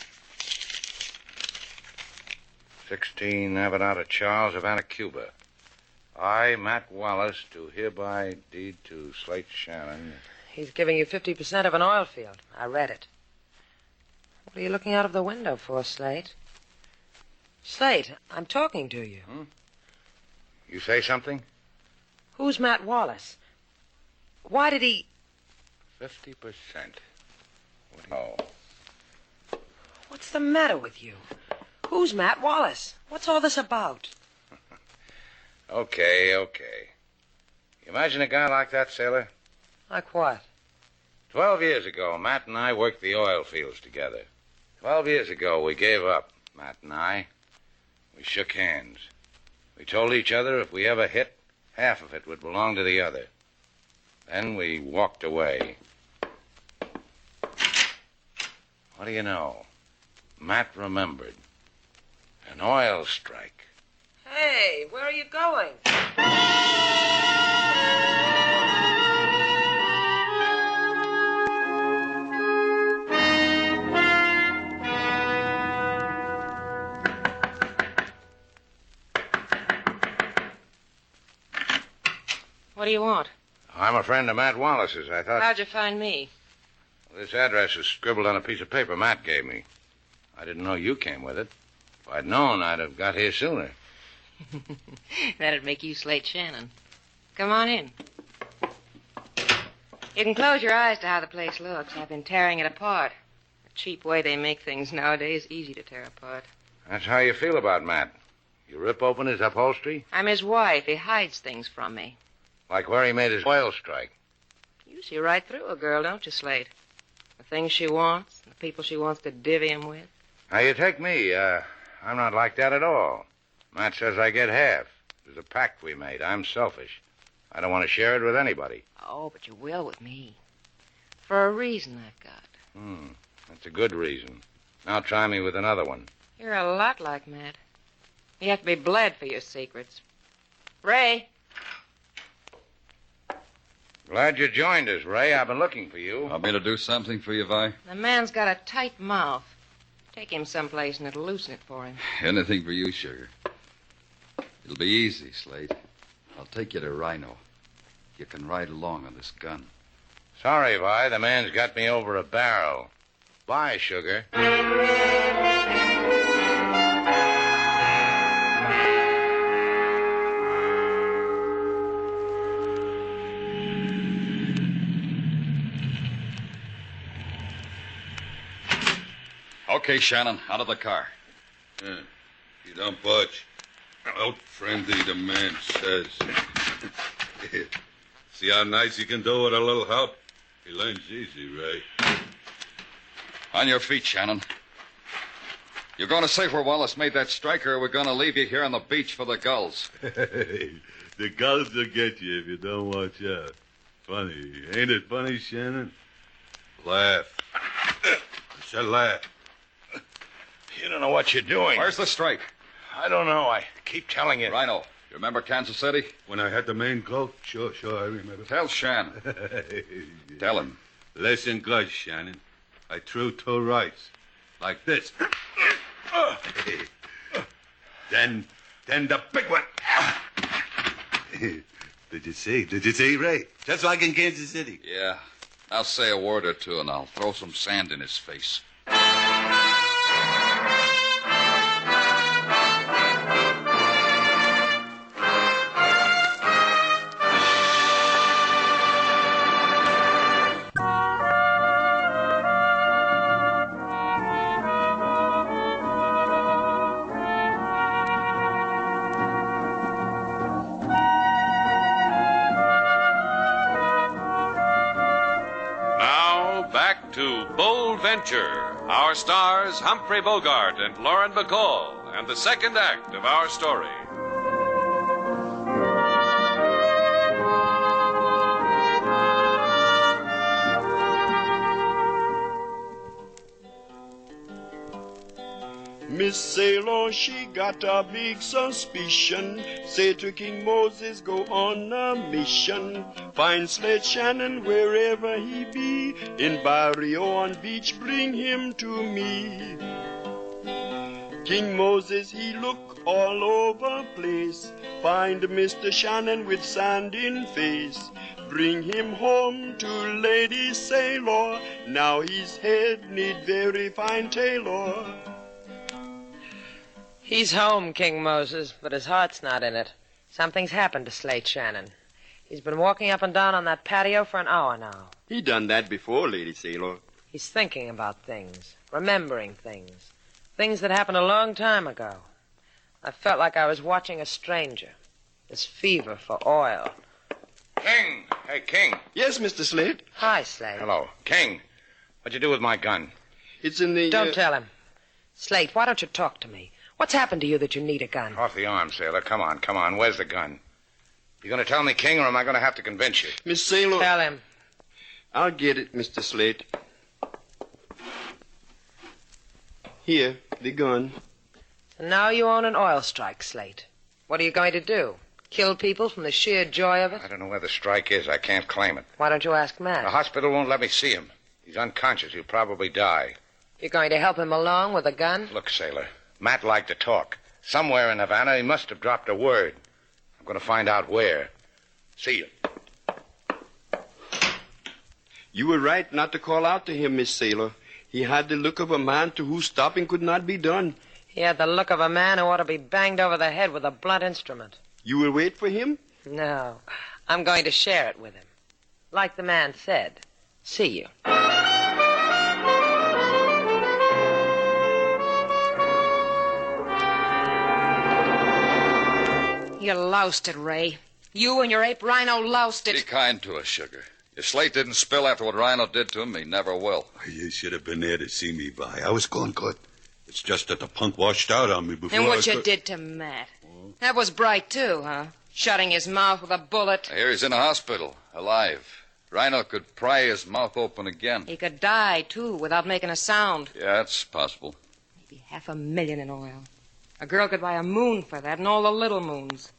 16 Avenata Charles, Havana, Cuba. I, Matt Wallace, do hereby deed to Slate Shannon. He's giving you 50% of an oil field. I read it. What are you looking out of the window for, Slate? Slate, I'm talking to you. You say something? Who's Matt Wallace? Why did he... 50%. Oh. What's the matter with you? Who's Matt Wallace? What's all this about? Okay. You imagine a guy like that, sailor? Like what? 12 years ago, Matt and I worked the oil fields together. 12 years ago, we gave up, Matt and I. We shook hands. We told each other if we ever hit, half of it would belong to the other. Then we walked away. What do you know? Matt remembered. An oil strike. Hey, where are you going? What do you want? I'm a friend of Matt Wallace's. I thought... How'd you find me? This address is scribbled on a piece of paper Matt gave me. I didn't know you came with it. If I'd known, I'd have got here sooner. That'd make you Slate Shannon. Come on in. You can close your eyes to how the place looks. I've been tearing it apart. The cheap way they make things nowadays, easy to tear apart. That's how you feel about Matt. You rip open his upholstery? I'm his wife. He hides things from me. Like where he made his oil strike. You see right through a girl, don't you, Slate? The things she wants, the people she wants to divvy him with. Now, you take me. I'm not like that at all. Matt says I get half. There's a pact we made. I'm selfish. I don't want to share it with anybody. Oh, but you will with me. For a reason I've got. That's a good reason. Now try me with another one. You're a lot like Matt. You have to be bled for your secrets. Ray. Glad you joined us, Ray. I've been looking for you. Want me to do something for you, Vi? The man's got a tight mouth. Take him someplace and it'll loosen it for him. Anything for you, sugar. It'll be easy, Slate. I'll take you to Rhino. You can ride along on this gun. Sorry, Vi. The man's got me over a barrel. Bye, sugar. Okay, Shannon, out of the car. Yeah, you don't budge. Out friendly, the man says. See how nice you can do with a little help? He learns easy, Ray. On your feet, Shannon. You're going to say where Wallace made that strike, or we're going to leave you here on the beach for the gulls. The gulls will get you if you don't watch out. Funny. Ain't it funny, Shannon? Laugh. I said laugh. You don't know what you're doing. Where's the strike? I don't know. I keep telling you. Rhino, you remember Kansas City? When I had the main coat? Sure, I remember. Tell Shan. Tell him. Listen good, Shannon. I threw 2 rights. Like this. Then the big one. Did you see, Ray? Just like in Kansas City. Yeah. I'll say a word or two, and I'll throw some sand in his face. Our stars, Humphrey Bogart and Lauren Bacall, and the second act of our story. Miss Sailor, she got a big suspicion. Say to King Moses, go on a mission. Find Slate Shannon wherever he be. In barrio on beach, bring him to me. King Moses, he look all over place. Find Mr. Shannon with sand in face. Bring him home to Lady Sailor. Now his head need very fine tailor. He's home, King Moses, but his heart's not in it. Something's happened to Slate Shannon. He's been walking up and down on that patio for an hour now. He done that before, Lady Sailor. He's thinking about things, remembering things, things that happened a long time ago. I felt like I was watching a stranger. This fever for oil. King! Hey, King. Yes, Mr. Slate? Hi, Slate. Hello. King, what'd you do with my gun? It's in the... Don't tell him. Slate, why don't you talk to me? What's happened to you that you need a gun? Off the arm, sailor. Come on. Where's the gun? You going to tell me, King, or am I going to have to convince you? Miss Sailor... Tell him. I'll get it, Mr. Slate. Here, the gun. So now you own an oil strike, Slate. What are you going to do? Kill people from the sheer joy of it? I don't know where the strike is. I can't claim it. Why don't you ask Matt? The hospital won't let me see him. He's unconscious. He'll probably die. You're going to help him along with a gun? Look, sailor, Matt liked to talk. Somewhere in Havana, he must have dropped a word. I'm going to find out where. See you. You were right not to call out to him, Miss Sailor. He had the look of a man to whose stopping could not be done. He had the look of a man who ought to be banged over the head with a blunt instrument. You will wait for him? No. I'm going to share it with him. Like the man said. See you. You loused it, Ray. You and your ape Rhino loused Be it. kind to us, Sugar. If Slate didn't spill after what Rhino did to him, he never will. You should have been there to see me, Vi. I was going good. It's just that the punk washed out on me before And what I you could... did to Matt. That was bright, too, huh? Shutting his mouth with a bullet. Here he's in a hospital, alive. Rhino could pry his mouth open again. He could die, too, without making a sound. Yeah, it's possible. Maybe $500,000 in oil. A girl could buy a moon for that and all the little moons.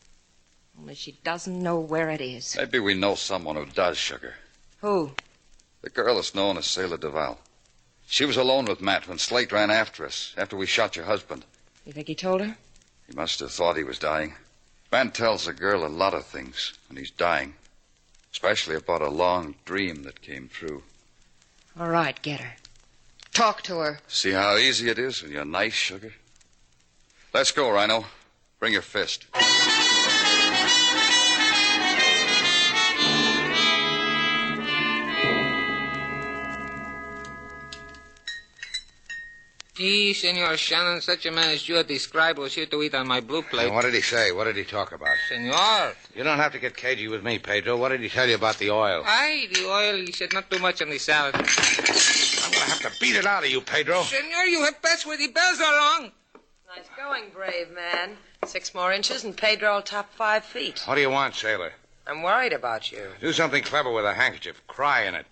Only she doesn't know where it is. Maybe we know someone who does, Sugar. Who? The girl is known as Sailor Duval. She was alone with Matt when Slate ran after us, after we shot your husband. You think he told her? He must have thought he was dying. Man tells a girl a lot of things when he's dying, especially about a long dream that came true. All right, get her. Talk to her. See how easy it is when you're nice, Sugar? Let's go, Rhino. Bring your fist. Gee, Senor Shannon, such a man as you described was here to eat on my blue plate. And what did he say? What did he talk about? Senor. You don't have to get cagey with me, Pedro. What did he tell you about the oil? Aye, the oil, he said not too much on the salad. I'm going to have to beat it out of you, Pedro. Senor, you have bets where the bells are wrong. Nice going, brave man. 6 more inches and Pedro will top 5 feet. What do you want, sailor? I'm worried about you. Do something clever with a handkerchief. Cry in it.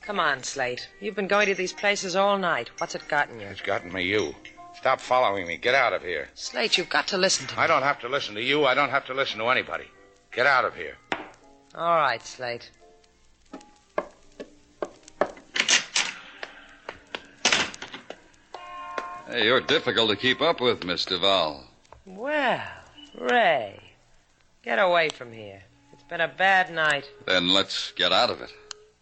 Come on, Slate. You've been going to these places all night. What's it gotten you? It's gotten me you. Stop following me. Get out of here. Slate, you've got to listen to me. I don't have to listen to you. I don't have to listen to anybody. Get out of here. All right, Slate. Hey, you're difficult to keep up with, Miss Duval. Well, Ray, get away from here. It's been a bad night. Then let's get out of it.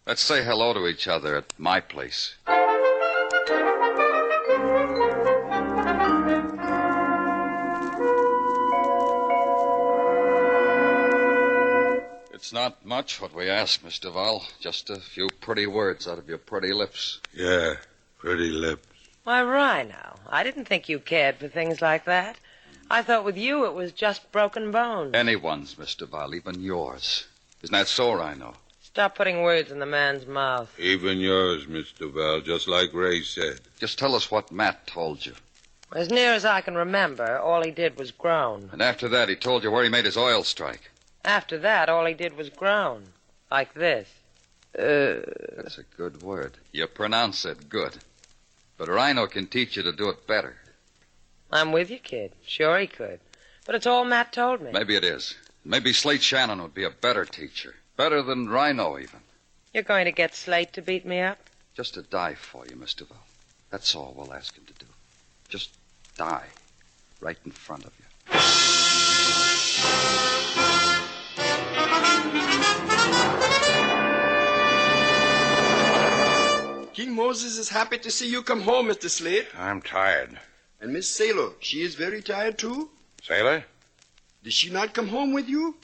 Let's say hello to each other at my place. It's not much what we ask, Miss Duval. Just a few pretty words out of your pretty lips. Yeah, pretty lips. Why, Rhino, I didn't think you cared for things like that. I thought with you it was just broken bones. Anyone's, Miss Duval, even yours. Isn't that so, Rhino? Stop putting words in the man's mouth. Even yours, Mr. Val, just like Ray said. Just tell us what Matt told you. As near as I can remember, all he did was groan. And after that, he told you where he made his oil strike. After that, all he did was groan. Like this. That's a good word. You pronounce it good. But Rhino can teach you to do it better. I'm with you, kid. Sure he could. But it's all Matt told me. Maybe it is. Maybe Slate Shannon would be a better teacher. Better than Rhino, even. You're going to get Slate to beat me up? Just to die for you, Mr. Val. That's all we'll ask him to do. Just die. Right in front of you. King Moses is happy to see you come home, Mr. Slate. I'm tired. And Miss Sailor, she is very tired, too? Sailor? Did she not come home with you?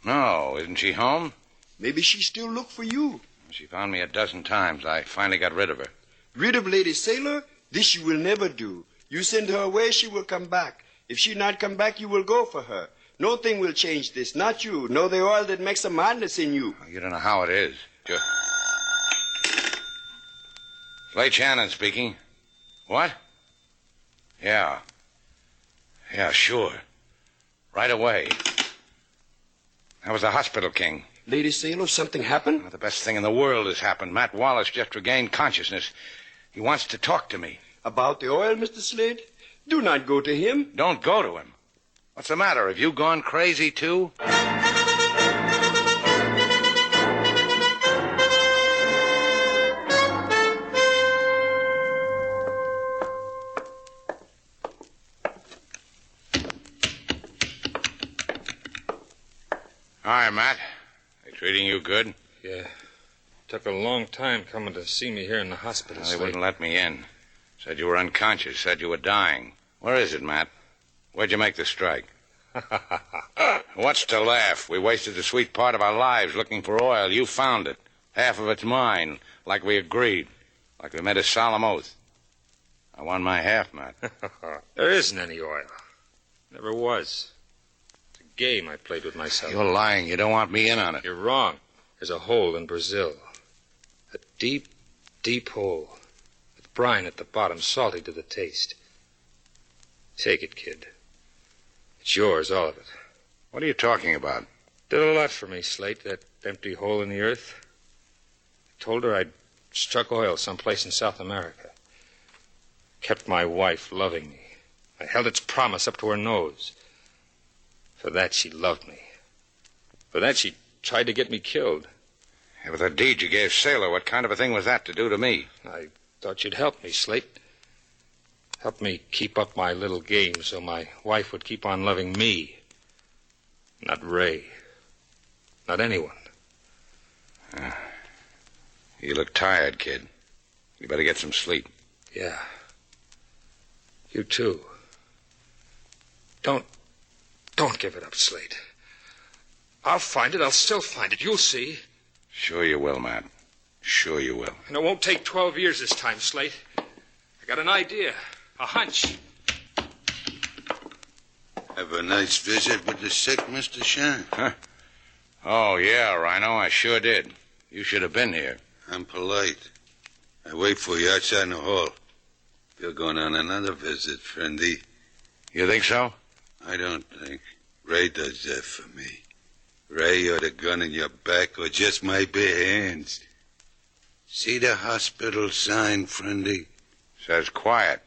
No, isn't she home? Maybe she still look for you. She found me a dozen times. I finally got rid of her. Rid of Lady Sailor? This you will never do. You send her away, she will come back. If she not come back, you will go for her. No thing will change this, not you. No, the oil that makes a madness in you. You don't know how it is. Slate Shannon speaking. What? Yeah. Yeah, sure. Right away. That was the hospital king. Lady Sailor, something happened? Well, the best thing in the world has happened. Matt Wallace just regained consciousness. He wants to talk to me. About the oil, Mr. Slade? Do not go to him. Don't go to him. What's the matter? Have you gone crazy, too? Hi, Matt. They treating you good? Yeah. Took a long time coming to see me here in the hospital. They wouldn't let me in. Said you were unconscious, said you were dying. Where is it, Matt? Where'd you make the strike? What's to laugh? We wasted the sweet part of our lives looking for oil. You found it. Half of it's mine, like we agreed. Like we made a solemn oath. I won my half, Matt. There isn't any oil. Never was. It's a game I played with myself. You're lying. You don't want me in on it. You're wrong. There's a hole in Brazil. A deep, deep hole. With brine at the bottom, salty to the taste. Take it, kid. It's yours, all of it. What are you talking about? Did a lot for me, Slate, that empty hole in the earth. I told her I'd struck oil someplace in South America. Kept my wife loving me. I held its promise up to her nose. For that, she loved me. For that, she tried to get me killed. Yeah, but the deed you gave Sailor, what kind of a thing was that to do to me? I thought you'd help me, Slate. Help me keep up my little game so my wife would keep on loving me. Not Ray. Not anyone. You look tired, kid. You better get some sleep. Yeah. You too. Don't give it up, Slate. I'll find it. I'll still find it. You'll see. Sure you will, Matt. Sure you will. And it won't take 12 years this time, Slate. I got an idea. A hunch. Have a nice visit with the sick, Mr. Shannon? Huh? Oh, yeah, Rhino, I sure did. You should have been here. I'm polite. I wait for you outside in the hall. You're going on another visit, friendy. You think so? I don't think. Ray does that for me. Ray or the gun in your back or just my bare hands. See the hospital sign, friendy? Says quiet.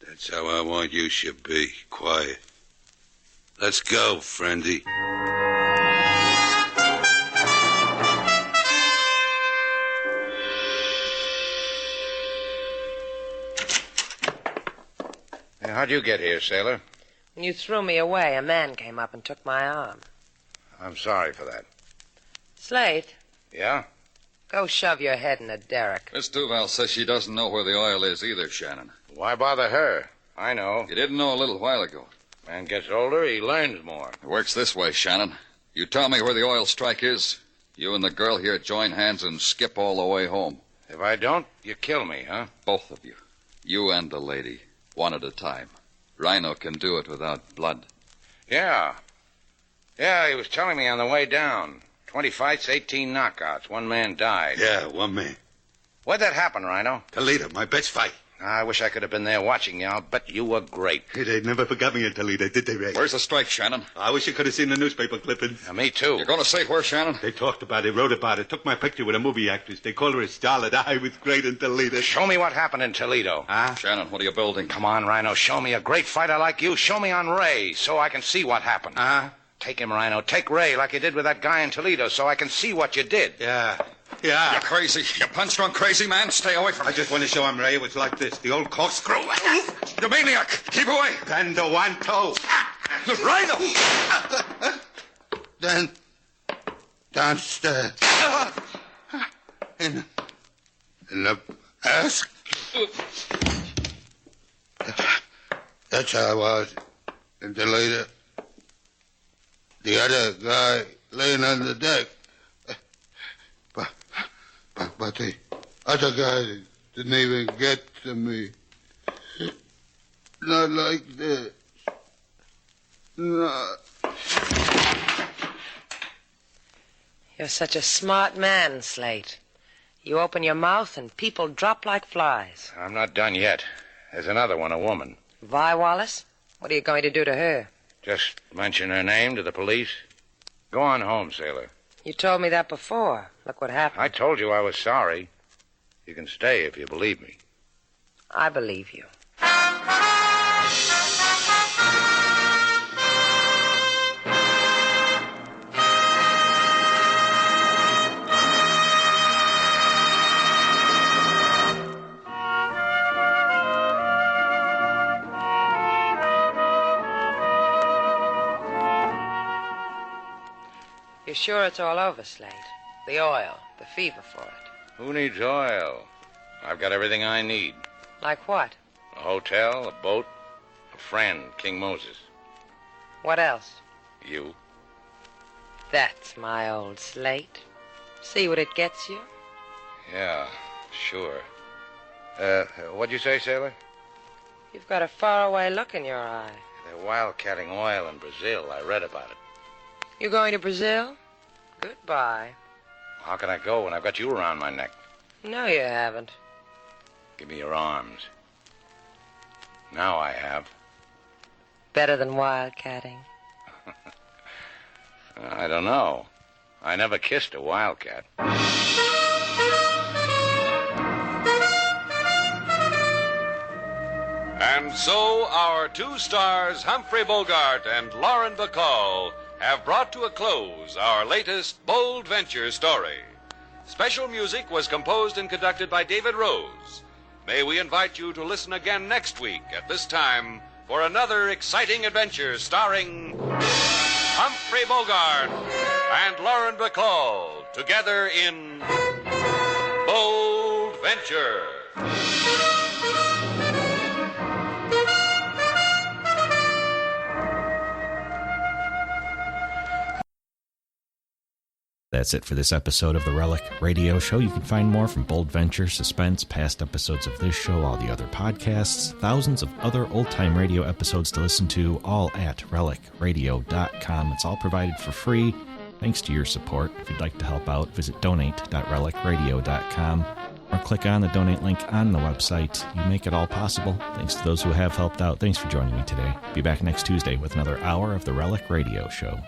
That's how I want you should be. Quiet. Let's go, friendy. Hey, how'd you get here, Sailor? When you threw me away, a man came up and took my arm. I'm sorry for that. Slate, Yeah? go shove your head in a derrick. Miss Duval says she doesn't know where the oil is either, Shannon. Why bother her? I know. You didn't know a little while ago. Man gets older, he learns more. It works this way, Shannon. You tell me where the oil strike is, you and the girl here join hands and skip all the way home. If I don't, you kill me, huh? Both of you. You and the lady. One at a time. Rhino can do it without blood. Yeah. Yeah, he was telling me on the way down. 20 fights, 18 knockouts. One man died. Yeah, one man. Where'd that happen, Rhino? Toledo, my best fight. I wish I could have been there watching you. I'll bet you were great. Hey, they never forgot me in Toledo, did they, Ray? Where's the strike, Shannon? I wish you could have seen the newspaper clippings. Me too. You're going to say where, Shannon? They talked about it, wrote about it, took my picture with a movie actress. They called her a starlet. I was great in Toledo. Show me what happened in Toledo. Huh? Shannon, what are you building? Come on, Rhino. Show me a great fighter like you. Show me on Ray so I can see what happened. Take him, Rhino. Take Ray like you did with that guy in Toledo so I can see what you did. Yeah. You're crazy. You punch-drunk crazy man. Stay away from me. I just want to show him, Ray, it was like this. The old corkscrew. You maniac. Keep away. Then the one toe. Rhino! Then downstairs. In the ask. That's how I was in Toledo. The other guy laying on the deck. But the other guy didn't even get to me. Not like this. Not. You're such a smart man, Slate. You open your mouth and people drop like flies. I'm not done yet. There's another one, a woman. Vi Wallace? What are you going to do to her? Just mention her name to the police. Go on home, Sailor. You told me that before. Look what happened. I told you I was sorry. You can stay if you believe me. I believe you. You're sure it's all over, Slate? The oil, the fever for it. Who needs oil? I've got everything I need. Like what? A hotel, a boat, a friend, King Moses. What else? You. That's my old slate. See what it gets you? Yeah, sure. What'd you say, sailor? You've got a faraway look in your eye. They're wildcatting oil in Brazil. I read about it. You going to Brazil? Goodbye. How can I go when I've got you around my neck? No, you haven't. Give me your arms. Now I have. Better than wildcatting. I don't know. I never kissed a wildcat. And so our two stars, Humphrey Bogart and Lauren Bacall, have brought to a close our latest bold venture story. Special music was composed and conducted by David Rose. May we invite you to listen again next week at this time for another exciting adventure starring Humphrey Bogart and Lauren Bacall together in Bold Venture. That's it for this episode of the Relic Radio Show. You can find more from Bold Venture, Suspense, past episodes of this show, all the other podcasts, thousands of other old-time radio episodes to listen to, all at relicradio.com. It's all provided for free, thanks to your support. If you'd like to help out, visit donate.relicradio.com or click on the donate link on the website. You make it all possible. Thanks to those who have helped out. Thanks for joining me today. Be back next Tuesday with another hour of the Relic Radio Show.